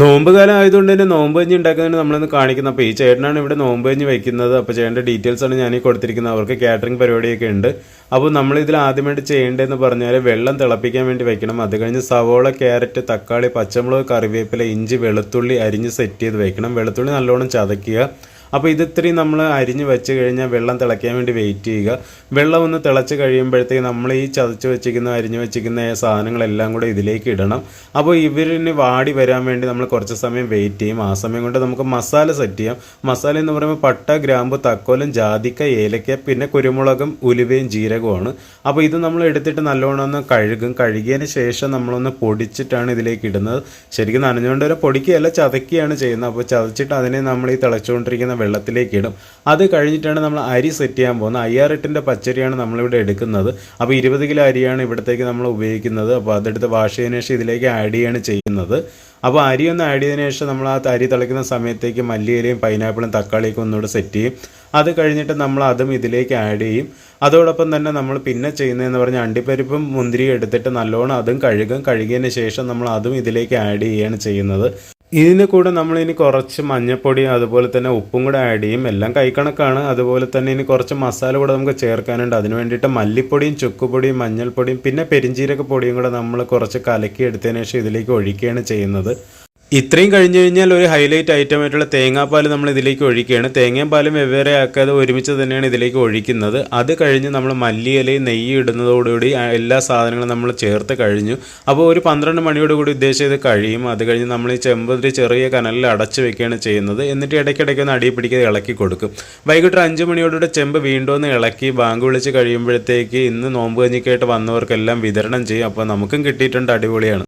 നോമ്പ് കാലം ആയതുകൊണ്ട് തന്നെ നോമ്പ് കഞ്ഞി ഉണ്ടാക്കുന്നതിന് നമ്മളൊന്ന് കാണിക്കുന്നത്. അപ്പോൾ ഈ ചേട്ടനാണ് ഇവിടെ നോമ്പ് കഞ്ഞി വയ്ക്കുന്നത്. അപ്പോൾ ചേട്ടൻ്റെ ഡീറ്റെയിൽസ് ആണ് ഞാൻ ഈ കൊടുത്തിരിക്കുന്നത്. അവർക്ക് കാറ്ററിംഗ് പരിപാടിയൊക്കെ ഉണ്ട്. അപ്പോൾ നമ്മൾ ഇതിൽ ആദ്യമായിട്ട് ചെയ്യേണ്ടതെന്ന് പറഞ്ഞാൽ വെള്ളം തിളപ്പിക്കാൻ വേണ്ടി വെക്കണം. അത് കഴിഞ്ഞ് സവോള, ക്യാരറ്റ്, തക്കാളി, പച്ചമുളക്, കറിവേപ്പില, ഇഞ്ചി, വെളുത്തുള്ളി അരിഞ്ഞ് സെറ്റ് ചെയ്ത് വെക്കണം. വെളുത്തുള്ളി നല്ലോണം ചതയ്ക്കുക. അപ്പോൾ ഇത് ഇത്രയും നമ്മൾ അരിഞ്ഞ് വെച്ച് കഴിഞ്ഞാൽ വെള്ളം തിളയ്ക്കാൻ വേണ്ടി വെയിറ്റ് ചെയ്യുക. വെള്ളം ഒന്ന് തിളച്ച് കഴിയുമ്പോഴത്തേക്ക് നമ്മൾ ഈ ചതച്ച് വെച്ചിരിക്കുന്ന അരിഞ്ഞ് വെച്ചിരിക്കുന്ന സാധനങ്ങളെല്ലാം കൂടെ ഇതിലേക്ക് ഇടണം. അപ്പോൾ ഇവരിന് വാടി വരാൻ വേണ്ടി നമ്മൾ കുറച്ച് സമയം വെയിറ്റ് ചെയ്യും. ആ സമയം കൊണ്ട് നമുക്ക് മസാല സെറ്റ് ചെയ്യാം. മസാല എന്ന് പറയുമ്പോൾ പട്ട, ഗ്രാമ്പു, തക്കോലം, ജാതിക്ക, ഏലക്ക, പിന്നെ കുരുമുളകും ഉലുവയും ജീരകവുമാണ്. അപ്പോൾ ഇത് നമ്മൾ എടുത്തിട്ട് നല്ലോണം ഒന്ന് കഴുകും. കഴുകിയതിന് ശേഷം നമ്മളൊന്ന് പൊടിച്ചിട്ടാണ് ഇതിലേക്ക് ഇടുന്നത്. ശരിക്കും നനഞ്ഞുകൊണ്ട് വരെ പൊടിക്കുകയല്ല, ചതക്കുകയാണ് ചെയ്യുന്നത്. അപ്പോൾ ചതച്ചിട്ട് അതിനെ നമ്മൾ ഈ തിളച്ചുകൊണ്ടിരിക്കുന്ന വെള്ളത്തിലേക്ക് ഇടും. അത് കഴിഞ്ഞിട്ടാണ് നമ്മൾ അരി സെറ്റ് ചെയ്യാൻ പോകുന്നത്. 5008 പച്ചരിയാണ് നമ്മളിവിടെ എടുക്കുന്നത്. അപ്പോൾ 20 കിലോ അരിയാണ് ഇവിടത്തേക്ക് നമ്മൾ ഉപയോഗിക്കുന്നത്. അപ്പോൾ അതെടുത്ത് വാഷ് ചെയ്തതിനു ശേഷം ഇതിലേക്ക് ആഡ് ചെയ്യാണ് ചെയ്യുന്നത്. അപ്പോൾ അരി ഒന്ന് ആഡ് ചെയ്തതിനു ശേഷം നമ്മൾ ആ അരി തിളയ്ക്കുന്ന സമയത്തേക്ക് മല്ലിയിലയും പൈനാപ്പിളും തക്കാളിയൊക്കെ ഒന്നുകൂടെ സെറ്റ് ചെയ്യും. അത് കഴിഞ്ഞിട്ട് നമ്മൾ അതും ഇതിലേക്ക് ആഡ് ചെയ്യും. അതോടൊപ്പം തന്നെ നമ്മൾ പിന്നെ ചെയ്യുന്നതെന്ന് പറഞ്ഞാൽ അണ്ടിപ്പരിപ്പും മുന്തിരിയും എടുത്തിട്ട് നല്ലോണം അതും കഴുകും. കഴുകിയതിന് ശേഷം നമ്മൾ അതും ഇതിലേക്ക് ആഡ് ചെയ്യുകയാണ് ചെയ്യുന്നത്. ഇതിന് കൂടെ നമ്മളിനി കുറച്ച് മഞ്ഞൾപ്പൊടി അതുപോലെ തന്നെ ഉപ്പും കൂടെ ആഡ് ചെയ്യും. എല്ലാം കൈക്കണക്കാണ്. അതുപോലെ തന്നെ ഇനി കുറച്ച് മസാല കൂടെ നമുക്ക് ചേർക്കാനുണ്ട്. അതിന് വേണ്ടിയിട്ട് മല്ലിപ്പൊടിയും ചുക്കുപൊടിയും മഞ്ഞൾപ്പൊടിയും പിന്നെ പെരിഞ്ചീരക പൊടിയും കൂടെ നമ്മൾ കുറച്ച് കലക്കി എടുത്തതിന് ശേഷം ഇതിലേക്ക് ഒഴിക്കുകയാണ് ചെയ്യുന്നത്. ഇത്രയും കഴിഞ്ഞ് കഴിഞ്ഞാൽ ഒരു ഹൈലൈറ്റ് ഐറ്റം ആയിട്ടുള്ള തേങ്ങാപ്പാൽ നമ്മൾ ഇതിലേക്ക് ഒഴിക്കുകയാണ്. തേങ്ങയും പാലും വെവ്വേറെ ആക്കാതെ ഒരുമിച്ച് തന്നെയാണ് ഇതിലേക്ക് ഒഴിക്കുന്നത്. അത് കഴിഞ്ഞ് നമ്മൾ മല്ലിയിലയും നെയ്യ് ഇടുന്നതോടുകൂടി എല്ലാ സാധനങ്ങളും നമ്മൾ ചേർത്ത് കഴിഞ്ഞു. അപ്പോൾ ഒരു 12 മണിയോടുകൂടി ഉദ്ദേശം ഇത് കഴിയും. അത് കഴിഞ്ഞ് നമ്മൾ ഈ ചെമ്പ് ചെറിയ കനലിൽ അടച്ച് വെക്കുകയാണ് ചെയ്യുന്നത്. എന്നിട്ട് ഇടയ്ക്കിടയ്ക്ക് ഒന്ന് അടി പിടിക്കാതെ ഇളക്കി കൊടുക്കും. വൈകിട്ട് 5 മണിയോടുകൂടി ചെമ്പ് വീണ്ടും ഒന്ന് ഇളക്കി ബാങ്ക് വിളിച്ച് കഴിയുമ്പോഴത്തേക്ക് ഇന്ന് നോമ്പ് കഞ്ഞിക്കായിട്ട് വന്നവർക്കെല്ലാം വിതരണം ചെയ്യും. അപ്പോൾ നമുക്കും കിട്ടിയിട്ടുണ്ട്. അടിപൊളിയാണ്.